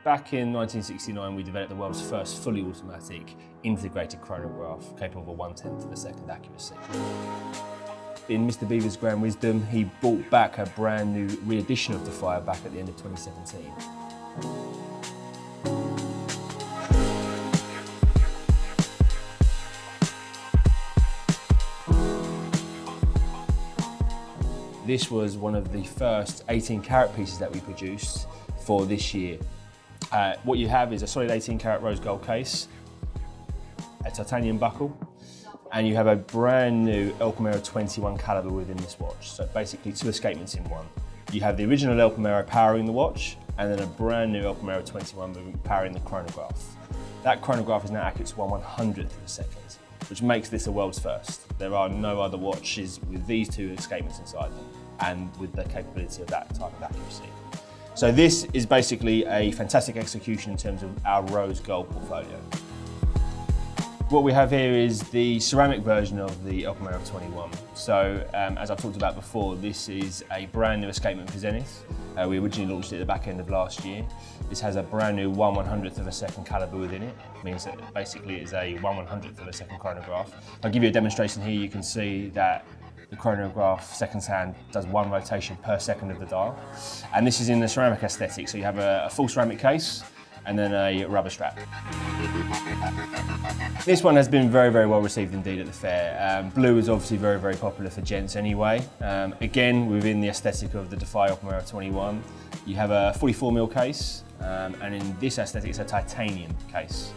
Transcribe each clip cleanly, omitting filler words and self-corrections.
Back in 1969, we developed the world's first fully automatic integrated chronograph capable of 1/10 of a second accuracy. In Mr. Beaver's grand wisdom, he brought back a brand new re-edition of Defy back at the end of 2017. This was one of the first 18-carat pieces that we produced for this year. What you have is a solid 18-carat rose gold case, a titanium buckle, and you have a brand new El Primero 21 caliber within this watch. So basically 2 escapements in one. You have the original El Primero powering the watch, and then a brand new El Primero 21 movement powering the chronograph. That chronograph is now accurate to 1/100th of a second, which makes this a world's first. There are no other watches with these 2 escapements inside them, and with the capability of that type of accuracy. So this is basically a fantastic execution in terms of our rose gold portfolio. What we have here is the ceramic version of the El Primero 21. So as I've talked about before, this is a brand new escapement for Zenith. We originally launched it at the back end of last year. This has a brand new 1/100th of a second caliber within it. It means that basically it is a 1/100th of a second chronograph. I'll give you a demonstration here. You can see that the chronograph seconds hand does 1 rotation per second of the dial. And this is in the ceramic aesthetic. So you have a full ceramic case and then a rubber strap. This one has been very, very well received indeed at the fair. Blue is obviously very, very popular for gents anyway. Again, within the aesthetic of the Defy El Primero 21, you have a 44mm case, and in this aesthetic it's a titanium case.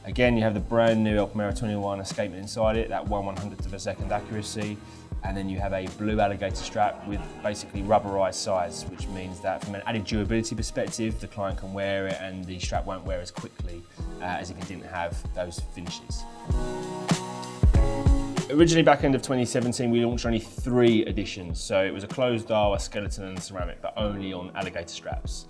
Again, you have the brand new El Primero 21 escapement inside it, that 1/100th of a second accuracy. And then you have a blue alligator strap with basically rubberized sides, which means that from an added durability perspective, the client can wear it and the strap won't wear as quickly as if it didn't have those finishes. Originally back end of 2017, we launched only 3 editions. So it was a closed dial, a skeleton and a ceramic, but only on alligator straps.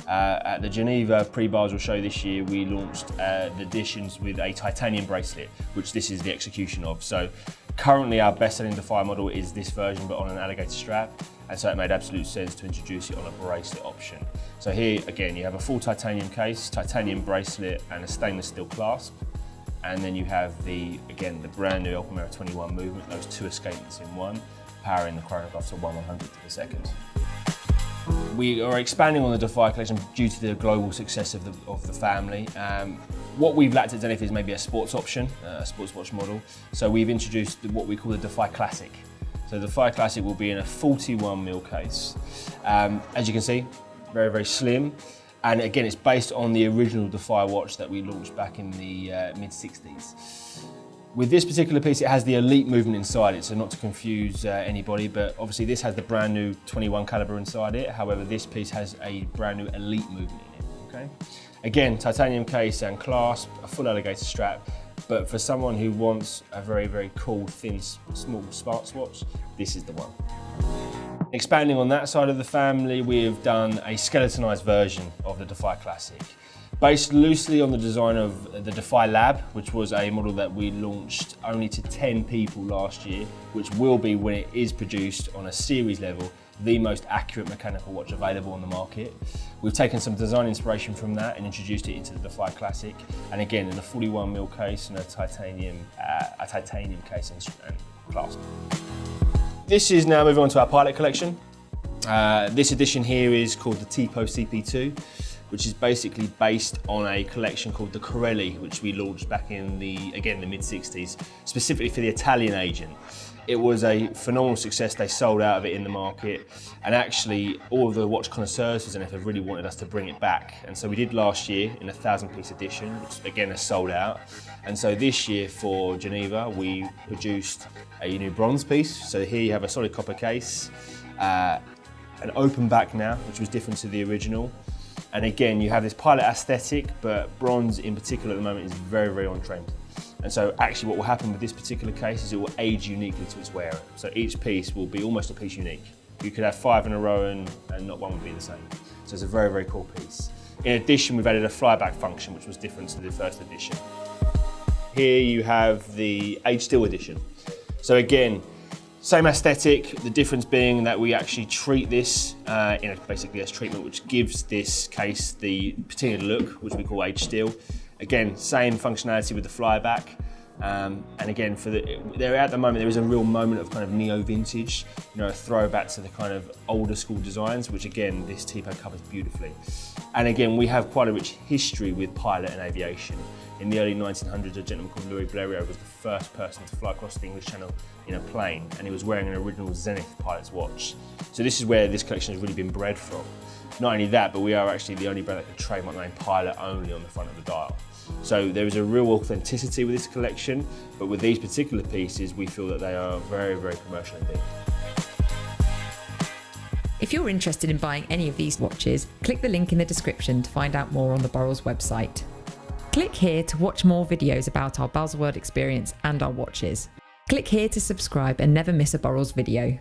At the Geneva pre-Basel show this year, we launched the editions with a titanium bracelet, which this is the execution of. So currently our best-selling Defy model is this version, but on an alligator strap. And so it made absolute sense to introduce it on a bracelet option. So here, again, you have a full titanium case, titanium bracelet, and a stainless steel clasp. And then you have the brand new El Primero 21 movement, those 2 escapements in one, powering the chronograph to 1/100th of a second. We are expanding on the Defy collection due to the global success of the family. What we've lacked at Zenith is maybe a sports option, a sports watch model. So we've introduced what we call the Defy Classic. So the Defy Classic will be in a 41mm case. As you can see, very, very slim. And again, it's based on the original Defy watch that we launched back in the mid-60s. With this particular piece, it has the Elite movement inside it, so not to confuse anybody, but obviously this has the brand new 21 caliber inside it. However, this piece has a brand new Elite movement in it, okay? Again, titanium case and clasp, a full alligator strap, but for someone who wants a very, very cool, thin, small smartwatch, this is the one. Expanding on that side of the family, we have done a skeletonized version of the Defy Classic. Based loosely on the design of the Defy Lab, which was a model that we launched only to 10 people last year, which will be, when it is produced on a series level, the most accurate mechanical watch available on the market. We've taken some design inspiration from that and introduced it into the Defy Classic. And again, in a 41mm case and a titanium case and clasp. This is now moving on to our pilot collection. This edition here is called the Tipo CP2, which is basically based on a collection called the Corelli, which we launched back in the mid-60s, specifically for the Italian agent. It was a phenomenal success. They sold out of it in the market, and actually all of the watch connoisseurs for Zenith have really wanted us to bring it back. And so we did last year in a 1,000-piece edition, which again has sold out. And so this year for Geneva, we produced a new bronze piece. So here you have a solid copper case, an open back now, which was different to the original. And again, you have this pilot aesthetic, but bronze in particular at the moment is very, very on trend. And so actually what will happen with this particular case is it will age uniquely to its wearer. So each piece will be almost a piece unique. You could have 5 in a row and not one would be the same. So it's a very, very cool piece. In addition, we've added a flyback function, which was different to the first edition. Here you have the age still edition. So again, Same aesthetic, the difference being that we actually treat this in a basic DS treatment, which gives this case the patina look, which we call age steel. Again, same functionality with the flyback. And again, at the moment, there is a real moment of kind of neo-vintage, a throwback to the kind of older school designs, which again, this Tipo covers beautifully. And again, we have quite a rich history with pilot and aviation. In the early 1900s, a gentleman called Louis Blériot was the first person to fly across the English Channel in a plane, and he was wearing an original Zenith pilot's watch. So this is where this collection has really been bred from. Not only that, but we are actually the only brand that can trademark the name Pilot only on the front of the dial. So there is a real authenticity with this collection, but with these particular pieces, we feel that they are very, very commercial indeed. If you're interested in buying any of these watches, click the link in the description to find out more on the Burrells website. Click here to watch more videos about our Baselworld experience and our watches. Click here to subscribe and never miss a Burrells video.